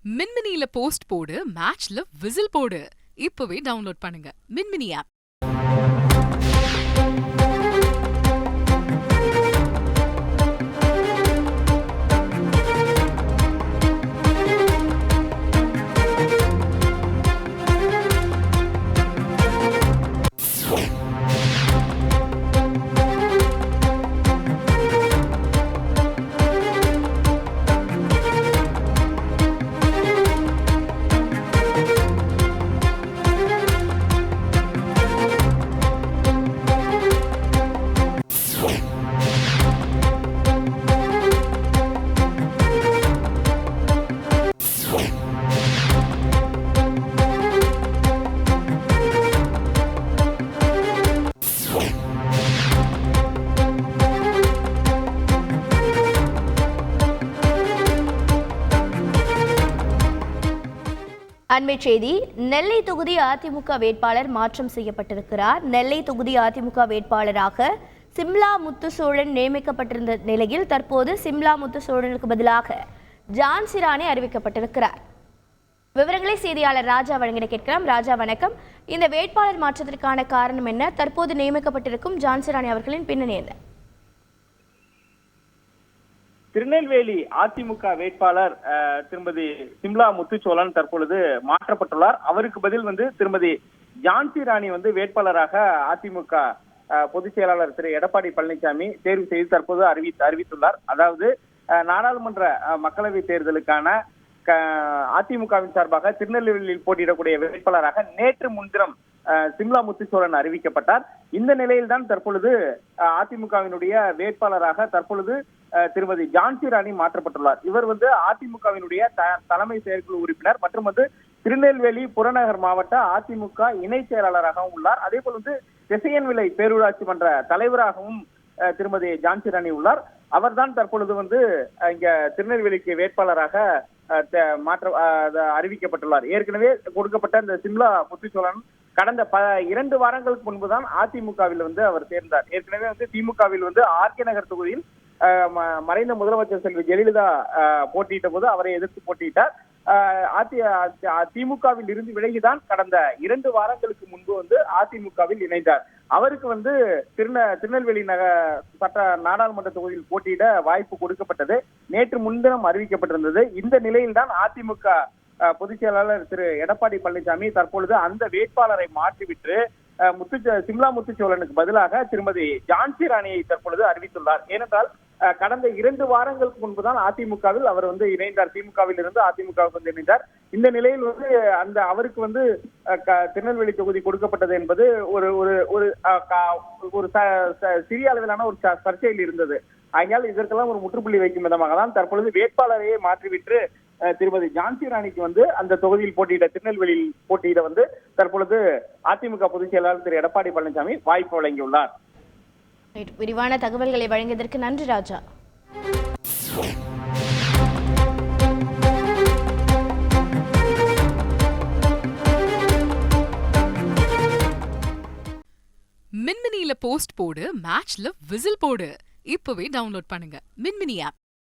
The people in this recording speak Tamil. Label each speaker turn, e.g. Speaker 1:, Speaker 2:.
Speaker 1: மின்மினியில போஸ்ட் போடு, மேட்ச்ல விசில் போடு. இப்பவே டவுன்லோட் பண்ணுங்க மின்மினி ஆப்.
Speaker 2: அண்மை செய்தி. நெல்லை தொகுதி அதிமுக வேட்பாளர் மாற்றம் செய்யப்பட்டிருக்கிறார். நெல்லை தொகுதி அதிமுக வேட்பாளராக சிம்லா முத்துசோழன் நியமிக்கப்பட்டிருந்த நிலையில் தற்போது சிம்லா முத்துசோழனுக்கு பதிலாக ஜான்சி ராணி அறிவிக்கப்பட்டிருக்கிறார். விவரங்களை செய்தியாளர் ராஜா வழங்கிட கேட்கலாம். ராஜா வணக்கம். இந்த வேட்பாளர் மாற்றத்திற்கான காரணம் என்ன? தற்போது நியமிக்கப்பட்டிருக்கும் ஜான்சி ராணி அவர்களின் பின்னணி என்ன?
Speaker 3: திருநெல்வேலி அதிமுக வேட்பாளர் திருமதி சிம்லா முத்துச்சோழன் தற்பொழுது மாற்றப்பட்டுள்ளார். அவருக்கு பதில் திருமதி ஜான்சி ராணி வேட்பாளராக அதிமுக பொதுச் செயலாளர் திரு எடப்பாடி பழனிசாமி தேர்வு செய்து தற்போது அறிவித்துள்ளார். அதாவது நாடாளுமன்ற மக்களவை தேர்தலுக்கான அதிமுகவின் சார்பாக திருநெல்வேலியில் போட்டியிடக்கூடிய வேட்பாளராக நேற்று முன்தினம் சிம்லா முத்துச்சோழன் அறிவிக்கப்பட்டார். இந்த நிலையில்தான் தற்பொழுது அதிமுகவினுடைய வேட்பாளராக தற்பொழுது திருமதி ஜான்சி ராணி மாற்றப்பட்டுள்ளார். இவர் அதிமுகவினுடைய தலைமை செயற்குழு உறுப்பினர் மற்றும் திருநெல்வேலி புறநகர் மாவட்ட அதிமுக இணை செயலாளராகவும் உள்ளார். அதே போல் திசையன்விளை பேரூராட்சி மன்ற தலைவராகவும் திருமதி ஜான்சி ராணி உள்ளார். அவர்தான் தற்பொழுது இங்க திருநெல்வேலிக்கு வேட்பாளராக அறிவிக்கப்பட்டுள்ளார். ஏற்கனவே கொடுக்கப்பட்ட இந்த சிம்லா முத்துச்சோழன் கடந்த 2 வாரங்களுக்கு முன்புதான் அதிமுகவில் அவர் சேர்ந்தார். ஏற்கனவே திமுகவில் ஆர்கே நகர் தொகுதியில் மறைந்த முதலமைச்சர் செல்வி ஜெயலலிதா போட்டியிட்ட போது அவரை எதிர்த்து போட்டியிட்டார். திமுகவில் இருந்து விலகிதான் கடந்த 2 வாரங்களுக்கு முன்பு அதிமுகவில் இணைந்தார். அவருக்கு திருநெல்வேலி சட்ட நாடாளுமன்ற தொகுதியில் போட்டியிட வாய்ப்பு கொடுக்கப்பட்டது. நேற்று முன்தினம் அறிவிக்கப்பட்டிருந்தது. இந்த நிலையில்தான் அதிமுக பொதுச் செயலாளர் திரு எடப்பாடி பழனிசாமி தற்பொழுது அந்த வேட்பாளரை மாற்றிவிட்டு சிம்லா முத்துச்சோழனுக்கு பதிலாக திருமதி ஜான்சி ராணியை தற்பொழுது அறிவித்துள்ளார். ஏனென்றால் கடந்த 2 வாரங்களுக்கு முன்புதான் அதிமுகவில் அவர் இணைந்தார். திமுகவில் இருந்து அதிமுகவுக்கு இணைந்தார். இந்த நிலையில் அந்த அவருக்கு திருநெல்வேலி தொகுதி கொடுக்கப்பட்டது என்பது ஒரு ஒரு ஒரு சிறிய அளவிலான ஒரு சர்ச்சையில் இருந்தது. ஆகையால் இதற்கெல்லாம் ஒரு முற்றுப்புள்ளி வைக்கும் விதமாக தான் தற்பொழுது வேட்பாளரையே மாற்றிவிட்டு திருமதி ஜான்சி ராணிக்கு அந்த தொகுதியில் போட்டியிட திருநெல்வேலியில் போட்டியிட தற்பொழுது அதிமுக பொதுச் செயலாளர் திரு எடப்பாடி பழனிசாமி வாய்ப்பு வழங்கியுள்ளார்.
Speaker 2: விரிவான தகவல்களை வழங்கியதற்கு நன்றி ராஜா.
Speaker 1: மின்மினியில போஸ்ட் போடு, மேட்ச்ல விசில் போடு. இப்பவே டவுன்லோட் பண்ணுங்க மின்மினி ஆப்.